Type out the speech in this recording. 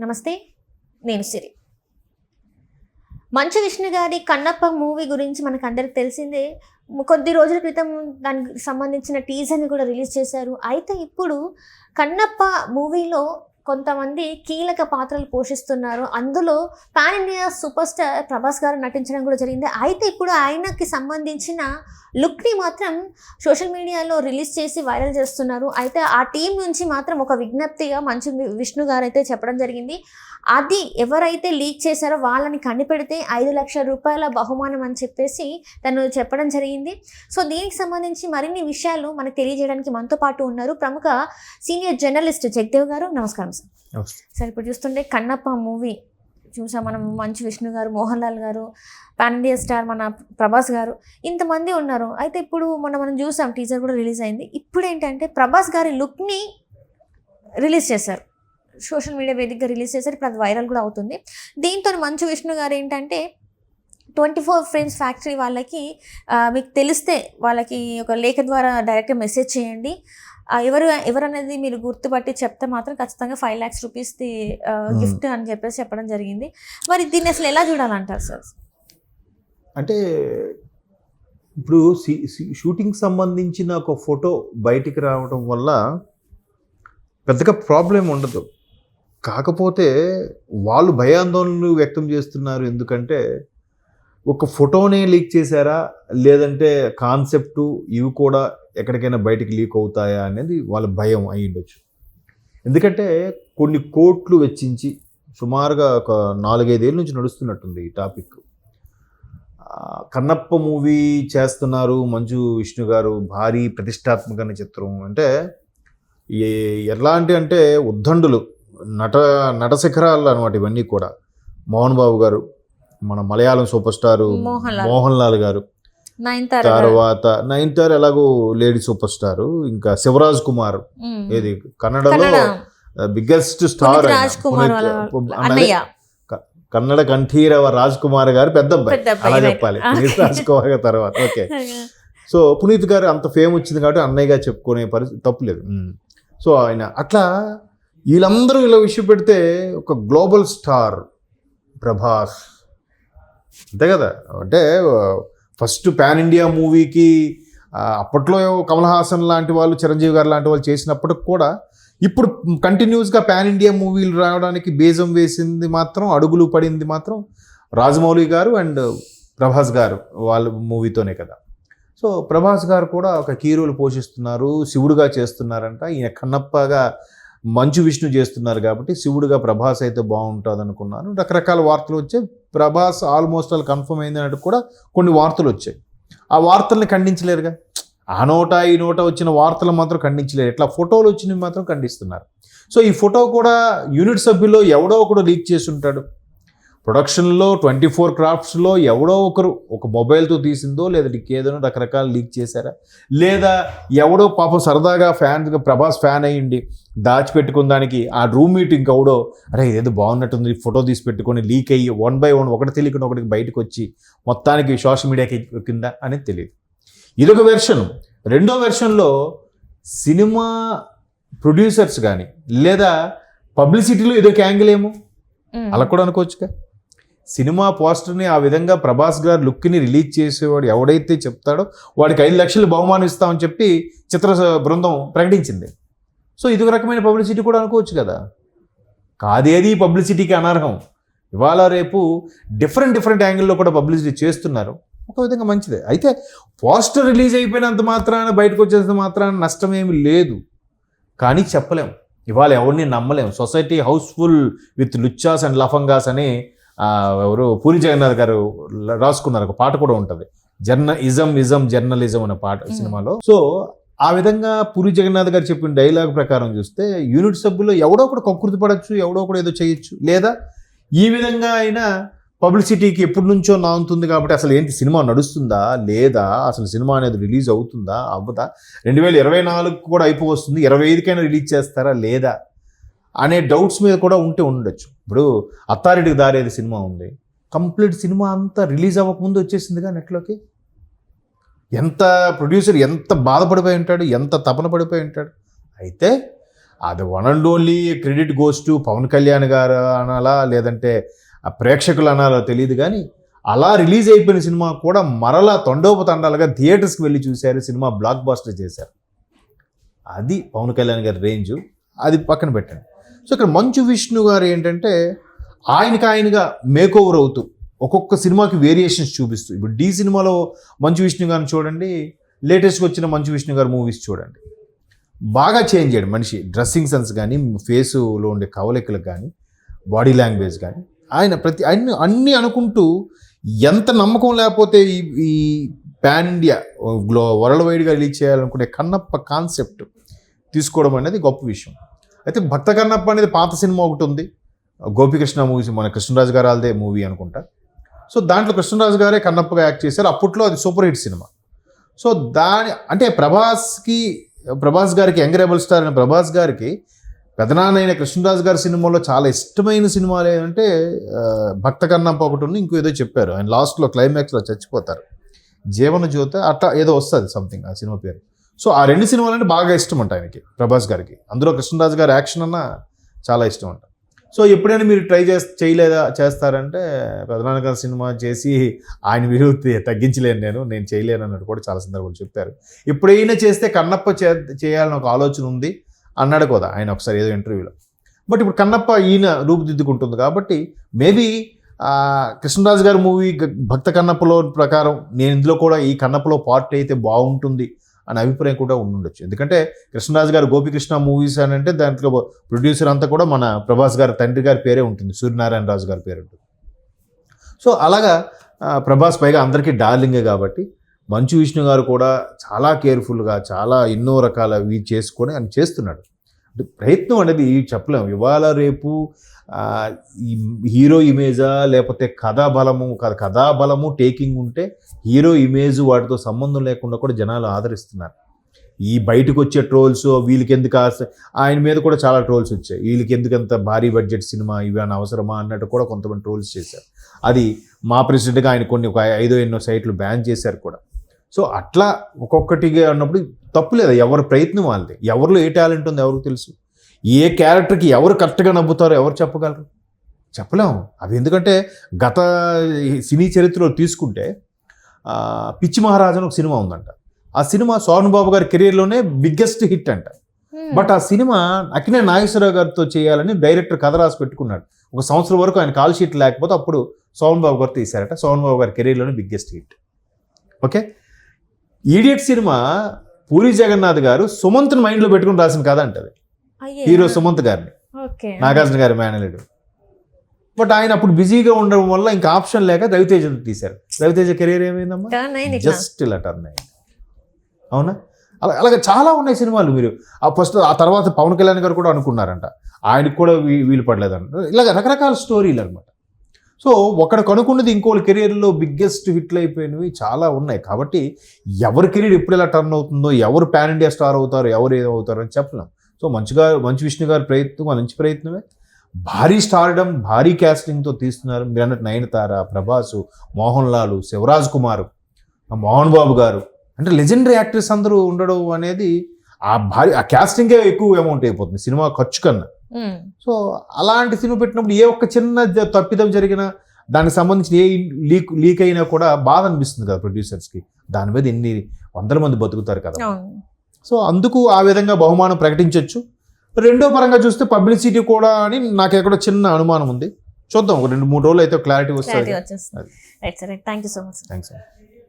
నమస్తే, నేను సిరి. మంచు విష్ణు గారి కన్నప్ప మూవీ గురించి మనకు అందరికి తెలిసిందే. కొద్ది రోజుల క్రితం దానికి సంబంధించిన టీజర్ని కూడా రిలీజ్ చేశారు. అయితే ఇప్పుడు కన్నప్ప మూవీలో కొంతమంది కీలక పాత్రలు పోషిస్తున్నారు. అందులో pan India super star Prabhas గారు నటించడం కూడా జరిగింది. అయితే ఇప్పుడు ఆయనకి సంబంధించిన లుక్ని మాత్రం సోషల్ మీడియాలో రిలీజ్ చేసి వైరల్ చేస్తున్నారు. అయితే ఆ టీం నుంచి మాత్రం ఒక విజ్ఞప్తిగా మంచు విష్ణు గారు అయితే చెప్పడం జరిగింది. అది ఎవరైతే లీక్ చేశారో వాళ్ళని కనిపెడితే 5 లక్షల రూపాయల బహుమానం అని చెప్పేసి తను చెప్పడం జరిగింది. సో దీనికి సంబంధించి మరిన్ని విషయాలు మనకు తెలియజేయడానికి మనతో పాటు ఉన్నారు ప్రముఖ సీనియర్ జర్నలిస్ట్ జగదేవ్ గారు. నమస్కారం సార్. సార్, ఇప్పుడు చూస్తుంటే కన్నప్ప మూవీ చూసాం మనం. మంచు విష్ణు గారు, మోహన్ లాల్ గారు, పాన్ ఇండియా స్టార్ మన ప్రభాస్ గారు, ఇంతమంది ఉన్నారు. అయితే ఇప్పుడు మనం చూసాం, టీజర్ కూడా రిలీజ్ అయింది. ఇప్పుడు ఏంటంటే ప్రభాస్ గారి లుక్ని రిలీజ్ చేశారు, సోషల్ మీడియా వేదికగా రిలీజ్ చేశారు. ఇప్పుడు అది వైరల్ కూడా అవుతుంది. దీంతో మంచు విష్ణు గారు ఏంటంటే 24 ఫ్రేమ్స్ ఫ్యాక్టరీ వాళ్ళకి మీకు తెలిస్తే వాళ్ళకి ఒక లేఖ ద్వారా డైరెక్ట్గా మెసేజ్ చేయండి. ఎవరనేది మీరు గుర్తుపట్టి చెప్తే మాత్రం ఖచ్చితంగా 5 lakhs రూపీస్ది గిఫ్ట్ అని చెప్పేసి చెప్పడం జరిగింది. మరి దీన్ని అసలు ఎలా చూడాలంటారు సార్? అంటే ఇప్పుడు షూటింగ్ సంబంధించిన ఒక ఫోటో బయటికి రావడం వల్ల పెద్దగా ప్రాబ్లం ఉండదు. కాకపోతే వాళ్ళు భయాందోళనలు వ్యక్తం చేస్తున్నారు. ఎందుకంటే ఒక ఫోటోనే లీక్ చేశారా, లేదంటే కాన్సెప్టు ఇవి కూడా ఎక్కడికైనా బయటికి లీక్ అవుతాయా అనేది వాళ్ళ భయం అయి ఉండొచ్చు. ఎందుకంటే కొన్ని కోట్లు వెచ్చించి సుమారుగా ఒక 4-5 ఏళ్ళ నుంచి నడుస్తున్నట్టుంది ఈ టాపిక్. కన్నప్ప మూవీ చేస్తున్నారు మంచు విష్ణు గారు. భారీ ప్రతిష్టాత్మకమైన చిత్రం. అంటే ఎలాంటి అంటే ఉద్దండులు, నటశిఖరాలు అనమాట ఇవన్నీ కూడా. మోహన్ బాబు గారు, మన మలయాళం సూపర్ స్టారు మోహన్ లాల్ గారు, తర్వాత నయనతార ఎలాగో లేడీ సూపర్ స్టారు, ఇంకా శివరాజ్ కుమార్, ఏది కన్నడలో బిగ్గెస్ట్ స్టార్ కన్నడ కంఠీరవ రాజ్ కుమార్ గారు పెద్ద అబ్బాయి, అలా చెప్పాలి. పునీత్ రాజ్ కుమార్ గారి తర్వాత ఓకే. సో పునీత్ గారు అంత ఫేమ్ వచ్చింది కాబట్టి అన్నయ్యగా చెప్పుకునే పరిస్థితి తప్పులేదు. సో ఆయన అట్లా వీళ్ళందరూ ఇలా విషయం పెడితే ఒక గ్లోబల్ స్టార్ ప్రభాస్ అంతే కదా. అంటే ఫస్ట్ పాన్ ఇండియా మూవీకి అప్పట్లో కమల్ హాసన్ లాంటి వాళ్ళు, చిరంజీవి గారు లాంటి వాళ్ళు చేసినప్పటికి కూడా ఇప్పుడు కంటిన్యూస్గా పాన్ ఇండియా మూవీలు రావడానికి బీజం వేసింది మాత్రం, అడుగులు పడింది మాత్రం రాజమౌళి గారు అండ్ ప్రభాస్ గారు వాళ్ళ మూవీతోనే కదా. సో ప్రభాస్ గారు కూడా ఒక కీ రోల్ పోషిస్తున్నారు, శివుడుగా చేస్తున్నారంట. ఈయన కన్నప్పగా మంచు విష్ణు చేస్తున్నారు కాబట్టి శివుడుగా ప్రభాస్ అయితే బాగుంటుంది అనుకున్నాను. రకరకాల వార్తలు వచ్చాయి. ప్రభాస్ ఆల్మోస్ట్ ఆల్ కన్ఫర్మ్ అయింది అన్నట్టు కూడా కొన్ని వార్తలు వచ్చాయి. ఆ వార్తల్ని ఖండించలేరుగా. ఆ నోట ఈ నోట వచ్చిన వార్తలు మాత్రం ఖండించలేరు. ఇట్లా ఫోటోలు వచ్చినవి మాత్రం ఖండిస్తున్నారు. సో ఈ ఫోటో కూడా యూనిట్ సభ్యుల్లో ఎవడో ఒకడు లీక్ చేసి ఉంటాడు. ప్రొడక్షన్లో 24 క్రాఫ్ట్స్లో ఎవడో ఒకరు ఒక మొబైల్తో తీసిందో, లేదా ఏదైనా రకరకాల లీక్ చేశారా, లేదా ఎవడో పాపం సరదాగా ఫ్యాన్గా ప్రభాస్ ఫ్యాన్ అయ్యిండి దాచిపెట్టుకున్న దానికి ఆ రూమ్మేట్ ఇంకెవడో అరే ఇదేదో బాగున్నట్టుంది ఫోటో తీసి పెట్టుకొని లీక్ అయ్యి 1 by 1 ఒకటి తెలియకుండా ఒకటికి బయటకు వచ్చి మొత్తానికి సోషల్ మీడియాకి కింద అనేది తెలియదు. ఇదొక వెర్షన్. రెండో వెర్షన్లో సినిమా ప్రొడ్యూసర్స్ కానీ లేదా పబ్లిసిటీలో ఇదొక యాంగిల్ ఏమో అలా కూడా అనుకోవచ్చుగా. సినిమా పోస్టర్ని ఆ విధంగా ప్రభాస్ గారు లుక్ని రిలీజ్ చేసేవాడు ఎవడైతే చెప్తాడో వాడికి 5 లక్షలు బహుమానం ఇస్తామని చెప్పి చిత్ర బృందం ప్రకటించింది. సో ఇది ఒక రకమైన పబ్లిసిటీ కూడా అనుకోవచ్చు కదా. కాదేది పబ్లిసిటీకి అనర్హం. ఇవాళ రేపు డిఫరెంట్ యాంగిల్లో కూడా పబ్లిసిటీ చేస్తున్నారు. ఒక విధంగా మంచిదే. అయితే పోస్టర్ రిలీజ్ అయిపోయినంత మాత్రాన, బయటకు వచ్చేంత మాత్రాన నష్టం ఏమి లేదు. కానీ చెప్పలేం, ఇవాళ ఎవరిని నమ్మలేం. సొసైటీ హౌస్ఫుల్ విత్ లుచ్చాస్ అండ్ లఫంగాస్ అని ఎవరు పూరి జగన్నాథ్ గారు రాసుకున్నారు. ఒక పాట కూడా ఉంటుంది, జర్నలిజం అనే పాట సినిమాలో. సో ఆ విధంగా పూరి జగన్నాథ్ గారు చెప్పిన డైలాగ్ ప్రకారం చూస్తే యూనిట్ సభ్యుల్లో ఎవడో ఒకటి కకృతి పడవచ్చు, ఎవడో ఒకటి ఏదో చేయొచ్చు, లేదా ఈ విధంగా అయినా పబ్లిసిటీకి ఎప్పటి నుంచో నానుతుంది కాబట్టి అసలు ఏంటి సినిమా నడుస్తుందా లేదా, అసలు సినిమా అనేది రిలీజ్ అవుతుందా అవ్వదా, 2024 కూడా అయిపోవస్తుంది, 25కైనా రిలీజ్ చేస్తారా లేదా అనే డౌట్స్ మీద కూడా ఉండొచ్చు. ఇప్పుడు అత్తారింటికి దారేది సినిమా ఉంది, కంప్లీట్ సినిమా అంతా రిలీజ్ అవ్వకముందు వచ్చేసిందిగా నెట్లోకి. ఎంత ప్రొడ్యూసర్ ఎంత బాధపడిపోయి ఉంటాడు, ఎంత తపన పడిపోయి ఉంటాడు. అయితే అది one and only credit goes to Pawan Kalyan garu అనాలా లేదంటే ఆ ప్రేక్షకులు అనాలో తెలియదు కానీ అలా రిలీజ్ అయిపోయిన సినిమా కూడా మరలా తండోపతండాలుగా థియేటర్స్కి వెళ్ళి చూశారు, సినిమా బ్లాక్ బాస్టర్ చేశారు. అది పవన్ కళ్యాణ్ గారి రేంజ్. అది పక్కన పెట్టండి. సో ఇక్కడ మంచు విష్ణు గారు ఏంటంటే ఆయనగా మేక్ ఓవర్ అవుతూ ఒక్కొక్క సినిమాకి వేరియేషన్స్ చూపిస్తూ, ఇప్పుడు డి సినిమాలో మంచు విష్ణు గారిని చూడండి, లేటెస్ట్గా వచ్చిన మంచు విష్ణు గారి మూవీస్ చూడండి, బాగా చేంజ్ అయ్యాడు మనిషి. డ్రెస్సింగ్ సెన్స్ కానీ, ఫేసులో ఉండే కవలికలకు కానీ, బాడీ లాంగ్వేజ్ కానీ, ఆయన అన్నీ అనుకుంటూ ఎంత నమ్మకం లేకపోతే ఈ పాన్ ఇండియా వరల్డ్ వైడ్గా రిలీజ్ చేయాలనుకునే కన్నప్ప కాన్సెప్ట్ తీసుకోవడం అనేది గొప్ప విషయం. అయితే భక్త కన్నప్ప అనేది పాత సినిమా ఒకటి ఉంది, గోపికృష్ణ మూవీస్, మన కృష్ణరాజు గారు వాళ్ళదే మూవీ అనుకుంటా. సో దాంట్లో కృష్ణరాజు గారే కన్నప్పగా యాక్ట్ చేశారు. అప్పట్లో అది సూపర్ హిట్ సినిమా. సో అంటే ప్రభాస్ గారికి యంగ్ రెబల్ స్టార్ అయిన ప్రభాస్ గారికి పెదనాన్నైన కృష్ణరాజు గారి సినిమాలో చాలా ఇష్టమైన సినిమాలు ఏంటంటే భక్త కన్నప్ప ఒకటి ఉంది, ఇంకో ఏదో చెప్పారు ఆయన లాస్ట్లో క్లైమాక్స్లో చచ్చిపోతారు, జీవన జ్యోతి అట్లా ఏదో వస్తుంది సంథింగ్ ఆ సినిమా పేరు. సో ఆ రెండు సినిమాలంటే బాగా ఇష్టం అంట ఆయనకి, ప్రభాస్ గారికి. అందులో కృష్ణరాజు గారి యాక్షన్ అన్న చాలా ఇష్టం అంట. సో ఎప్పుడైనా మీరు ట్రై చేస్తారంటే పెదనాన్న గారి సినిమా చేసి ఆయన విలువ తగ్గించలేను నేను చేయలేను అన్నట్టు కూడా చాలా సందర్భాలు చెప్పారు. ఎప్పుడైనా చేస్తే కన్నప్ప చేయాలని ఒక ఆలోచన ఉంది అన్నాడు కదా ఆయన ఒకసారి ఏదో ఇంటర్వ్యూలో. బట్ ఇప్పుడు కన్నప్ప ఈయన రూపుదిద్దుకుంటుంది కాబట్టి మేబీ కృష్ణరాజు గారి మూవీ భక్త కన్నప్పలో ప్రకారం నేను ఇందులో కూడా ఈ కన్నప్పలో పార్ట్ అయితే బాగుంటుంది అనే అభిప్రాయం కూడా ఉండొచ్చు. ఎందుకంటే కృష్ణరాజు గారు గోపికృష్ణ మూవీస్ అని అంటే దాంట్లో ప్రొడ్యూసర్ అంతా కూడా మన ప్రభాస్ గారి తండ్రి గారి పేరే ఉంటుంది, సూర్యనారాయణ రాజు గారి పేరు ఉంటుంది. సో అలాగా ప్రభాస్ పైగా అందరికీ డార్లింగే కాబట్టి మంచు విష్ణు గారు కూడా చాలా కేర్ఫుల్గా చాలా ఎన్నో రకాల ఇవి చేసుకొని ఆయన చేస్తున్నాడు. ప్రయత్నం అనేది చెప్పలేము. ఇవాళ రేపు హీరో ఇమేజా లేకపోతే కథాబలము టేకింగ్ ఉంటే హీరో ఇమేజ్ వాటితో సంబంధం లేకుండా కూడా జనాలు ఆదరిస్తున్నారు. ఈ బయటకు వచ్చే ట్రోల్స్ వీళ్ళకి ఎందుకు ఆయన మీద కూడా చాలా ట్రోల్స్ వచ్చాయి, వీళ్ళకి ఎందుకంత భారీ బడ్జెట్ సినిమా ఇవన్నీ అవసరమా అన్నట్టు కూడా కొంతమంది ట్రోల్స్ చేశారు. అది మా ప్రెసిడెంట్గా ఆయన ఒక 5 ఎన్నో సైట్లు బ్యాన్ చేశారు కూడా. సో అట్లా ఒక్కొక్కటిగా అన్నప్పుడు తప్పులేదు, ఎవరి ప్రయత్నం వాళ్ళది. ఎవరిలో ఏ టాలెంట్ ఉందో ఎవరికి తెలుసు, ఏ క్యారెక్టర్కి ఎవరు కరెక్ట్గా నవ్వుతారో ఎవరు చెప్పగలరు, చెప్పలేము. అవి ఎందుకంటే గత సినీ చరిత్రలో తీసుకుంటే పిచ్చి మహారాజు అని ఒక సినిమా ఉందంట. ఆ సినిమా సోహన్ బాబు గారి కెరీర్లోనే బిగ్గెస్ట్ హిట్ అంట. బట్ ఆ సినిమా అక్కినే నాగేశ్వరరావు గారితో చేయాలని డైరెక్టర్ కథ రాసి పెట్టుకున్నాడు. 1 సంవత్సరం వరకు ఆయన కాల్ షీట్ లేకపోతే అప్పుడు సోహన్ బాబు గారు తీశారట. సోహన్ బాబు గారి కెరీర్లోనే బిగ్గెస్ట్ హిట్. ఓకే, ఈడియట్ సినిమా పూరి జగన్నాథ్ గారు సుమంత్ని మైండ్లో పెట్టుకుని రాసిన కథ అంటది, హీరో సుమంత్ గారిని, నాగార్జున గారి మేనల్లుడు. బట్ ఆయన అప్పుడు బిజీగా ఉండడం వల్ల ఇంకా ఆప్షన్ లేక రవితేజ తీశారు. రవితేజ కెరీర్ ఏమైందమ్మా, జస్ట్ ఇలా టర్న్ అయింది. అవునా, అలాగే చాలా ఉన్నాయి సినిమాలు. మీరు ఫస్ట్ ఆ తర్వాత పవన్ కళ్యాణ్ గారు కూడా అనుకున్నారంట, ఆయనకు కూడా వీలు పడలేదంట. ఇలాగ రకరకాల స్టోరీలు అనమాట. సో ఒకడికి అనుకున్నది ఇంకోళ్ళ కెరీర్లో బిగ్గెస్ట్ హిట్లు అయిపోయినవి చాలా ఉన్నాయి. కాబట్టి ఎవరి కెరీర్ ఎప్పుడు ఎలా టర్న్ అవుతుందో, ఎవరు పాన్ ఇండియా స్టార్ అవుతారో, ఎవరు ఏమవుతారో అని చెప్పలేం. సో మంచు విష్ణు గారి ప్రయత్నం మంచి ప్రయత్నమే. భారీ స్టార్డమ్, భారీ క్యాస్టింగ్తో తీస్తున్నారు. మీరు అన్నట్టు నయనతార, ప్రభాసు, మోహన్ లాల్, శివరాజ్ కుమార్, మోహన్ బాబు గారు, అంటే లెజెండరీ యాక్టర్స్ అందరూ ఉండడం అనేది ఆ క్యాస్టింగే ఎక్కువ అమౌంట్ అయిపోతుంది సినిమా ఖర్చు కన్నా. సో అలాంటి సినిమా పెట్టినప్పుడు ఏ ఒక్క చిన్న తప్పిదం జరిగినా దానికి సంబంధించిన ఏ లీక్ అయినా కూడా బాధ అనిపిస్తుంది కదా ప్రొడ్యూసర్స్కి. దాని మీద ఎన్ని 100 మంది బతుకుతారు కదా. సో అందుకు ఆ విధంగా బహుమానం ప్రకటించవచ్చు. రెండో పరంగా చూస్తే పబ్లిసిటీ కూడా అని నాకు ఎక్కడో చిన్న అనుమానం ఉంది. చూద్దాం, ఒక 2-3 రోజులు అయితే క్లారిటీ వస్తుంది. Thank you so much. Thanks.